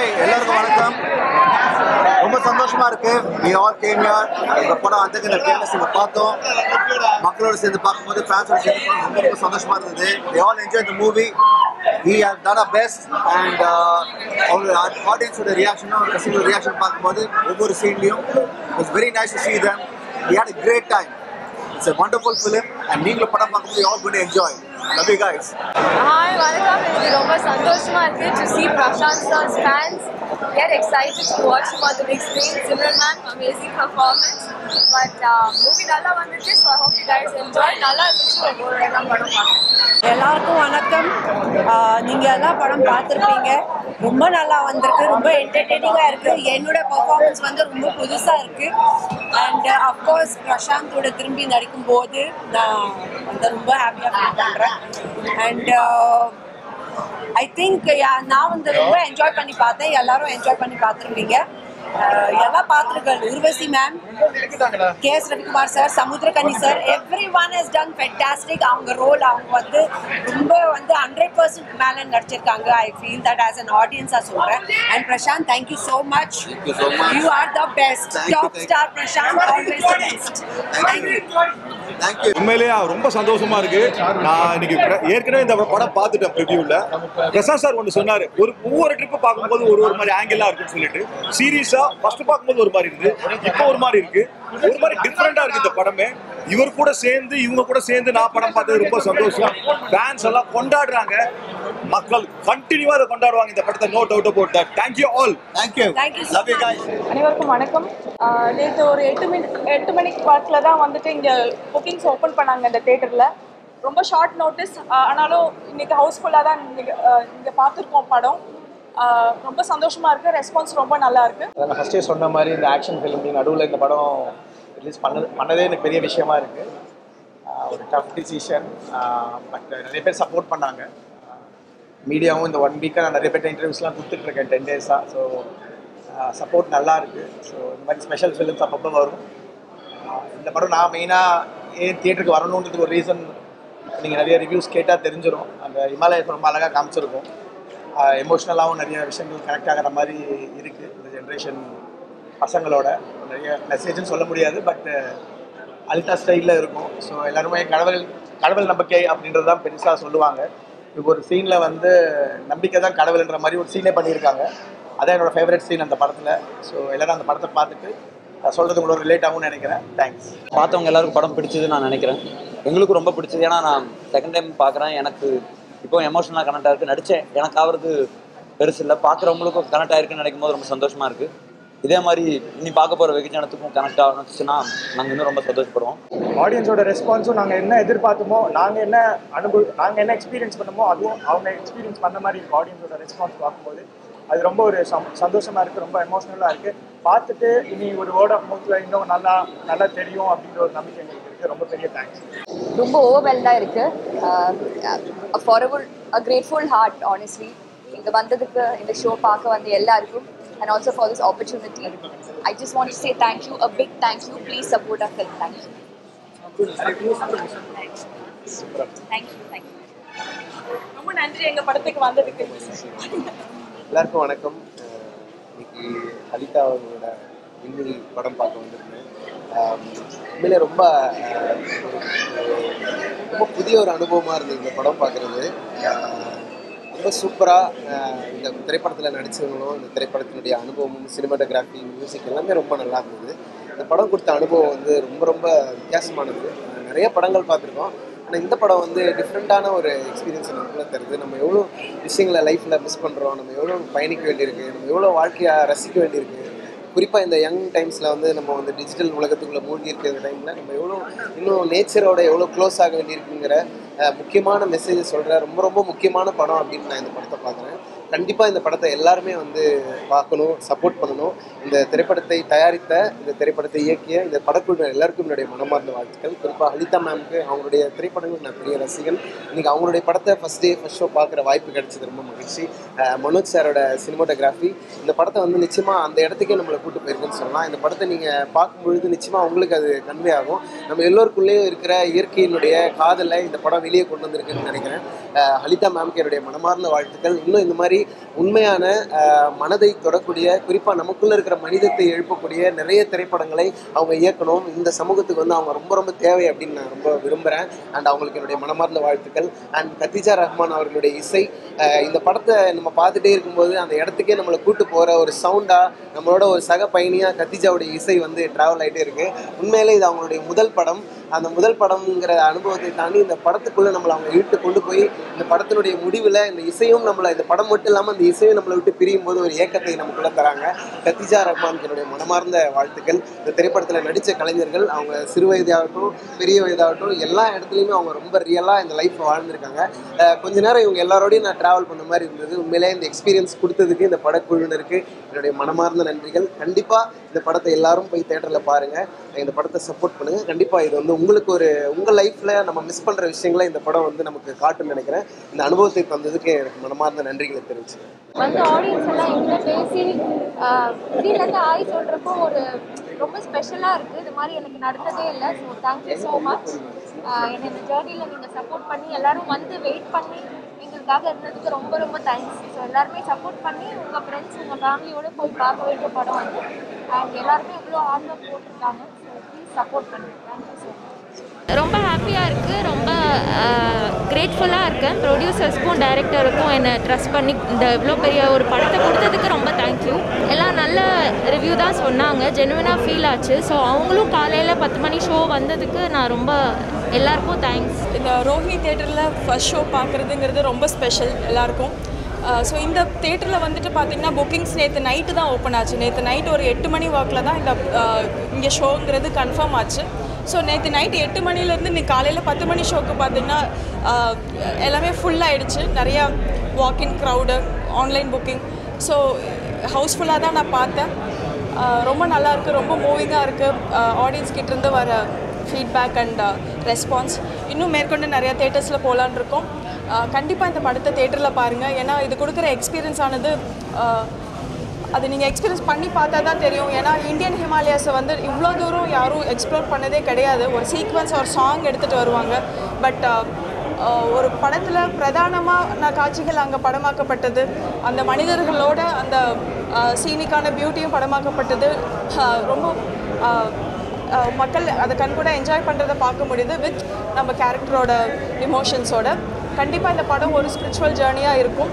Hi எல்லாருக்கும் வணக்கம். ரொம்ப சந்தோஷமா இருக்கு. we all came here. இந்த படம் அந்த இந்த ட்ரெயிலர்ஸ் பார்த்தோம். மக்களோட சேர்ந்து பார்க்கும்போது ஃபேன்ஸோட சேர்ந்து பார்க்கும்போது ரொம்ப சந்தோஷமா இருந்தது. they all enjoyed the movie. we have done our best and our audience reaction பார்க்கும்போது ஒவ்வொரு சீன்லயும் it's very nice to see them. we had a great time. It's a wonderful film and நீங்களும் படம் பார்க்கும்போது you all going to enjoy. Love you guys. Hi, வணக்கம். எனக்கு ரொம்ப சந்தோஷமா இருக்கு to see Prashant sir's fans get excited to watch him on the big screen. Simran ma'am, amazing performance. But movie நல்லா வந்துச்சு, so I hope you guys enjoy. நல்லா இருந்துச்சு, ஒரு எல்லாம் படம் பார்க்கலாம். எல்லாருக்கும் வணக்கம். நீங்க எல்லாம் படம் பார்த்துருப்பீங்க. ரொம்ப நல்லா வந்திருக்கு, ரொம்ப என்டர்டெய்னிங்காக இருக்கு. என்னோட பெர்ஃபார்மன்ஸ் வந்து ரொம்ப புதுசாக இருக்கு. அண்ட் அஃப்கோர்ஸ் பிரசாந்தோட திரும்பி நடிக்கும் போது நான் வந்து ரொம்ப ஹாப்பியாக ஃபீல் பண்ணுறேன். அண்ட் ஐ திங்க் நான் வந்து ரொம்ப என்ஜாய் பண்ணி பார்த்தேன். எல்லாரும் என்ஜாய் பண்ணி பார்த்துருப்பீங்க. எல்லா பாத்திரங்கள் Urvashi ma'am, KS Ravikumar sir, Samuthirakani sir, everyone has done fantastic. அவங்க ரோல் அவங்க வந்து ரொம்ப வந்து 100% மேலே நடிச்சிருக்காங்க. I feel that as an ஆடியன்ஸாக சொல்கிறேன். And Prashanth, thank you so much. You are the best. Top star Prashanth, always the best. Thank you. உண்மையிலேயே ரொம்ப சந்தோஷமா இருக்கு. நான் இன்னைக்கு ஏற்கனவே இந்த படம் பார்த்துட்டேன் ப்ரிவியூல. பிரசாந்த் சார் ஒன்று சொன்னாரு, ஒவ்வொரு ட்ரிப்பு பார்க்கும்போது ஒரு மாதிரி ஆங்கிளா இருக்குன்னு சொல்லிட்டு. சீரியஸா ஃபர்ஸ்ட் பார்க்கும்போது ஒரு மாதிரி இருந்து, இப்போ ஒரு மாதிரி இருக்கு. ஒரு மாதிரி டிஃப்ரெண்டா இருக்கு இந்த படமே. இவர் கூட சேர்ந்து இவங்க கூட சேர்ந்து நான் படம் பார்த்தது ரொம்ப சந்தோஷம். ஃபேன்ஸ் எல்லாம் கொண்டாடுறாங்க. மக்கள் கண்டினியூவா அதை கொண்டாடுவாங்க இந்த படத்தை. No doubt about that. Thank you all. Thank you. Love you guys. அனைவருக்கும் வணக்கம். நேற்று ஒரு 8 மணிக்கு வாக்கில் தான் வந்துட்டு இங்கே புக்கிங்ஸ் ஓப்பன் பண்ணாங்க இந்த தேட்டரில். ரொம்ப ஷார்ட் நோட்டீஸ், ஆனாலும் இன்னைக்கு ஹவுஸ்ஃபுல்லாக தான் இங்கே பார்த்துருக்கோம் படம். ரொம்ப சந்தோஷமாக இருக்குது. ரெஸ்பான்ஸ் ரொம்ப நல்லா இருக்குது. நான் ஃபஸ்ட்டே சொன்ன மாதிரி இந்த ஆக்ஷன் ஃபிலிம் நடுவில் இந்த படம் ரிலீஸ் பண்ணதே எனக்கு பெரிய விஷயமா இருக்குது. ஒரு டஃப் டிசிஷன். பட் நிறைய பேர் சப்போர்ட் பண்ணாங்க. மீடியாவும் இந்த 1 வீக்காக நான் நிறைய பேர் இன்டர்வியூஸ்லாம் கொடுத்துட்ருக்கேன் 10 டேஸாக. ஸோ சப்போர்ட் நல்லா இருக்குது. ஸோ இந்த மாதிரி ஸ்பெஷல் ஃபிலிம்ஸ் அப்பப்போ வரும். இந்த படம் நான் மெயினாக ஏன் தியேட்டருக்கு வரணுன்றதுக்கு ஒரு ரீசன் நீங்கள் நிறைய ரிவ்யூஸ் கேட்டால் தெரிஞ்சிடும். அந்த இமாலயத்தை ரொம்ப அழகாக காமிச்சிருக்கும். எமோஷ்னலாகவும் நிறைய விஷயங்கள் கனெக்ட் ஆகிற மாதிரி இருக்குது இந்த ஜென்ரேஷன் பசங்களோட. நிறைய மெசேஜ்னு சொல்ல முடியாது, பட் அல்டா ஸ்டைலில் இருக்கும். ஸோ எல்லாருமே கடவுள் நம்பிக்கை அப்படின்றது தான் பெருசாக சொல்லுவாங்க. இப்போ ஒரு சீனில் வந்து நம்பிக்கை தான் கடவுள்ன்ற மாதிரி ஒரு சீனே பண்ணியிருக்காங்க. அதான் என்னோடய ஃபேவரட் சீன் அந்த படத்தில். ஸோ எல்லோரும் அந்த படத்தை பார்த்துட்டு சொல்கிறது உங்களோட ரிலேட் ஆகும்னு நினைக்கிறேன். தேங்க்ஸ். பார்த்தவங்க எல்லாருக்கும் படம் பிடிச்சது நான் நினைக்கிறேன். எங்களுக்கும் ரொம்ப பிடிச்சது. ஏன்னா நான் செகண்ட் டைம் பார்க்குறேன். எனக்கு இப்போ எமோஷனலாக கனெக்ட் ஆகிருக்கு. நடித்தேன் எனக்கு ஆகிறது பெருசு இல்லை. பார்க்குறவங்களுக்கும் கனெக்ட் ஆகிருக்குன்னு நினைக்கும் போது ரொம்ப சந்தோஷமாக இருக்குது. இதே மாதிரி இனி பார்க்க போகிற வெகுஜனத்துக்கும் கனெக்ட் ஆகணுச்சுன்னா நாங்கள் இன்னும் ரொம்ப சந்தோஷப்படுவோம். ஆடியன்ஸோட ரெஸ்பான்ஸும் நாங்கள் என்ன எதிர்பார்த்தோமோ, நாங்கள் என்ன எக்ஸ்பீரியன்ஸ் பண்ணமோ அதுவும் அவங்க எக்ஸ்பீரியன்ஸ் பண்ண மாதிரி இருக்கும். ஆடியன்ஸோட ரெஸ்பான்ஸ் பார்க்கும்போது அது ரொம்ப ஒரு சந்தோஷமாக இருக்குது. ரொம்ப எமோஷ்னலாக இருக்குது. பார்த்துட்டு இனி ஒரு வேர்ட் ஆஃப் மவுத்தில் இன்னும் நல்லா தெரியும் அப்படின்ற ஒரு நம்பிக்கை எங்களுக்கு இருக்குது. ரொம்ப பெரிய தேங்க்ஸ். ரொம்ப ஓவர்வெல்டாக இருக்குது. Forward a grateful heart honestly. இங்கே வந்ததுக்கு, இந்த ஷோ பார்க்க வந்த எல்லாருக்கும், and also for this opportunity. I just want to say thank you, a big thank you. Please support our film. Thank you. Thank you. ரொம்ப நன்றி எங்கள் படத்துக்கு வந்ததுக்கு. எல்லாருக்கும் வணக்கம். இன்னைக்கு ஹலிதா அவங்களோட விண்வெளி படம் பார்க்க வந்திருந்தேன். உண்மையிலே ரொம்ப புதிய ஒரு அனுபவமாக இருந்தது இந்த படம் பார்க்குறது. ரொம்ப சூப்பராக இந்த திரைப்படத்தில் நடித்தவங்களும் இந்த திரைப்படத்தினுடைய அனுபவமும் சினிமாட்டோகிராஃபி மியூசிக் எல்லாமே ரொம்ப நல்லா இருந்தது. இந்த படம் கொடுத்த அனுபவம் வந்து ரொம்ப ரொம்ப வித்தியாசமானது. நிறைய படங்கள் பார்த்துருக்கோம், ஆனால் இந்த படம் வந்து டிஃப்ரெண்ட்டான ஒரு எக்ஸ்பீரியன்ஸ் நமக்குள்ளே தருது. நம்ம எவ்வளோ விஷயங்களை லைஃப்பில் மிஸ் பண்ணுறோம், நம்ம எவ்வளோ பயணிக்க வேண்டியிருக்கு, நம்ம எவ்வளோ வாழ்க்கையாக ரசிக்க வேண்டியிருக்கு. குறிப்பாக இந்த யங் டைம்ஸில் வந்து நம்ம வந்து டிஜிட்டல் உலகத்துக்குள்ளே மூழ்கி இருக்கிற டைமில் நம்ம எவ்வளோ இன்னும் நேச்சரோட எவ்வளோ க்ளோஸ் ஆக வேண்டியிருக்குங்கிற முக்கியமான மெசேஜை சொல்கிற ரொம்ப ரொம்ப முக்கியமான படம் அப்படின்னு நான் இந்த படத்தை பார்க்குறேன். கண்டிப்பாக இந்த படத்தை எல்லாருமே வந்து பார்க்கணும், சப்போர்ட் பண்ணணும். இந்த திரைப்படத்தை தயாரித்த, இந்த திரைப்படத்தை இயக்கிய இந்த படக்குழு எல்லாருக்கும் என்னுடைய மனமார்ந்த வாழ்த்துக்கள். குறிப்பாக ஹலிதா மேம்க்கு, அவங்களுடைய திரைப்படங்கள் நான் பெரிய ரசிகன். இன்றைக்கி அவங்களுடைய படத்தை ஃபஸ்ட் ஷோ பார்க்குற வாய்ப்பு கிடைச்சது ரொம்ப மகிழ்ச்சி. மனோஜ் சாரோட சினிமாட்டோகிராஃபி இந்த படத்தை வந்து நிச்சயமாக அந்த இடத்துக்கே நம்மளை கூட்டு போயிருக்குன்னு சொல்லலாம். இந்த படத்தை நீங்கள் பார்க்கும்பொழுது நிச்சயமாக உங்களுக்கு அது கன்வே ஆகும். நம்ம எல்லோருக்குள்ளேயும் இருக்கிற இயற்கையினுடைய காதலை இந்த படம் வெளியே கொண்டு வந்திருக்குன்னு நினைக்கிறேன். ஹலிதா மேம்க்கு என்னுடைய மனமார்ந்த வாழ்த்துக்கள். இன்னும் இந்த மாதிரி உண்மையான மனதை தொடக்கூடிய, குறிப்பாக நமக்குள்ளே இருக்கிற மனிதத்தை எழுப்பக்கூடிய நிறைய திரைப்படங்களை அவங்க இயக்கணும். இந்த சமூகத்துக்கு வந்து அவங்க ரொம்ப ரொம்ப தேவை அப்படின்னு நான் ரொம்ப விரும்புகிறேன். அண்ட் அவங்களுக்கு என்னுடைய மனமார்ந்த வாழ்த்துக்கள். அண்ட் கத்திஜா ரஹ்மான் அவர்களுடைய இசை, இந்த படத்தை நம்ம பார்த்துட்டே இருக்கும்போது அந்த இடத்துக்கே நம்மளை கூட்டு போகிற ஒரு சவுண்டாக, நம்மளோட ஒரு சக பயணியாக கத்திஜாவுடைய இசை வந்து ட்ராவல் ஆகிட்டே இருக்குது. உண்மையிலே இது அவங்களுடைய முதல் படம். அந்த முதல் படம்ங்கிற அனுபவத்தை தாண்டி இந்த படத்துக்குள்ளே நம்மளை அவங்க இழுத்து கொண்டு போய் இந்த படத்தினுடைய முடிவில் இந்த இசையும் நம்மளை, இந்த படம் மட்டும் இல்லாமல் அந்த இசையும் நம்மளை விட்டு பிரியும் போது ஒரு ஏக்கத்தை நமக்குள்ளே தராங்க. கத்திஜா ரஹ்மானுக்கு என்னுடைய மனமார்ந்த வாழ்த்துக்கள். இந்த திரைப்படத்தில் நடித்த கலைஞர்கள் அவங்க சிறு வயதாகட்டும் பெரிய வயதாகட்டும் எல்லா இடத்துலையுமே அவங்க ரொம்ப ரியலாக இந்த லைஃப்பை வாழ்ந்துருக்காங்க. கொஞ்ச நேரம் இவங்க எல்லாரோடையும் நான் ட்ராவல் பண்ண மாதிரி இருந்தது. உண்மையிலே இந்த எக்ஸ்பீரியன்ஸ் கொடுத்ததுக்கு இந்த படக்குழுவினருக்கு என்னுடைய மனமார்ந்த நன்றிகள். கண்டிப்பாக இந்த படத்தை எல்லாரும் போய் தேட்டரில் பாருங்கள், இந்த படத்தை சப்போர்ட் பண்ணுங்கள். கண்டிப்பாக இது வந்து உங்களுக்கு உங்கள் லைஃப்பில் நம்ம மிஸ் பண்ணுற விஷயங்களை இந்த படம் வந்து நமக்கு காட்டுன்னு நினைக்கிறேன். இந்த அனுபவத்தை தந்ததுக்கு எனக்கு மனமார்ந்த நன்றிகளை தெரிவிச்சுக்கிறேன். வந்து ஆடியன்ஸ் எல்லாம் எங்களை பேசி திடீர்னு ஆய் சொல்கிறப்போ ஒரு ரொம்ப ஸ்பெஷலாக இருக்குது. இது மாதிரி எனக்கு நடந்ததே இல்லை. So thank you so much. என்னை இந்த ஜேர்னியில் நீங்கள் சப்போர்ட் பண்ணி எல்லாரும் வந்து வெயிட் பண்ணி எங்களுக்காக இருந்ததுக்கு ரொம்ப ரொம்ப தேங்க்ஸ். ஸோ எல்லாருமே சப்போர்ட் பண்ணி உங்கள் ஃப்ரெண்ட்ஸ் உங்கள் ஃபேமிலியோடு போய் பார்க்க வேண்டிய படம் வந்து அண்ட் எல்லாருமே எவ்வளோ ஹார்ட் ஒர்க் போட்டிருக்காங்க. ஸோ ப்ளீஸ் சப்போர்ட் பண்ணுங்க. Thank you so much. ரொம்ப ஹாப்பியாக இருக்குது, ரொம்ப கிரேட்ஃபுல்லாக இருக்கேன். ப்ரொடியூசர்ஸ்க்கும் டைரக்டருக்கும் என்னை ட்ரஸ்ட் பண்ணி இந்த இவ்வளோ பெரிய ஒரு படத்தை கொடுத்ததுக்கு ரொம்ப தேங்க்யூ. எல்லாம் நல்ல ரிவ்யூ தான் சொன்னாங்க, ஜெனுவினாக ஃபீல் ஆச்சு. ஸோ அவங்களும் காலையில் 10 மணி ஷோ வந்ததுக்கு நான் ரொம்ப எல்லாருக்கும் தேங்க்ஸ். இந்த ரோஹிணி தேட்டரில் ஃபர்ஸ்ட் ஷோ பார்க்குறதுங்கிறது ரொம்ப ஸ்பெஷல் எல்லாருக்கும். ஸோ இந்த தேட்டரில் வந்துட்டு பார்த்திங்கன்னா புக்கிங்ஸ் நேற்று நைட்டு தான் ஓப்பன் ஆச்சு. நேற்று நைட்டு ஒரு 8 மணி வாக்கில் தான் இங்கே ஷோங்கிறது கன்ஃபார்ம் ஆச்சு. ஸோ நேற்று நைட்டு 8 மணிலேருந்து இன்னைக்கு காலையில் 10 மணி ஷோக்கு பார்த்திங்கன்னா எல்லாமே ஃபுல்லாகிடுச்சு. நிறையா வாக்கின் க்ரௌடு, ஆன்லைன் புக்கிங். ஸோ ஹவுஸ்ஃபுல்லாக தான் நான் பார்த்தேன். ரொம்ப நல்லாயிருக்கு, ரொம்ப மூவிங்காக இருக்குது. ஆடியன்ஸ் கிட்டேருந்து வர ஃபீட்பேக் அண்ட் ரெஸ்பான்ஸ். இன்னும் மேற்கொண்டு நிறையா தேட்டர்ஸில் போகலான் இருக்கோம். கண்டிப்பாக இந்த படத்தை தேட்டரில் பாருங்கள். ஏன்னா இது கொடுக்குற எக்ஸ்பீரியன்ஸ் ஆனது அது நீங்கள் எக்ஸ்பீரியன்ஸ் பண்ணி பார்த்தா தான் தெரியும். ஏன்னா இந்தியன் ஹிமாலயாஸை வந்து இவ்வளோ தூரம் யாரும் எக்ஸ்ப்ளோர் பண்ணதே கிடையாது. ஒரு சீக்வன்ஸ் ஒரு சாங் எடுத்துகிட்டு வருவாங்க. பட் ஒரு படத்தில் பிரதானமான காட்சிகள் அங்கே படமாக்கப்பட்டது. அந்த மனிதர்களோட அந்த சீனிக்கான பியூட்டியும் படமாக்கப்பட்டது. ரொம்ப மக்கள் அதை கண்கூட என்ஜாய் பண்ணுறதை பார்க்க முடியுது வித் நம்ம கேரக்டரோட இமோஷன்ஸோட. கண்டிப்பாக இந்த படம் ஒரு ஸ்பிரிச்சுவல் ஜேர்னியாக இருக்கும்.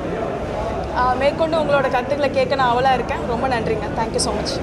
மேற்கொண்டு உங்களோட கருத்துக்களை கேட்க நான் அவளாக இருக்கேன். ரொம்ப நன்றிங்க. Thank you so much.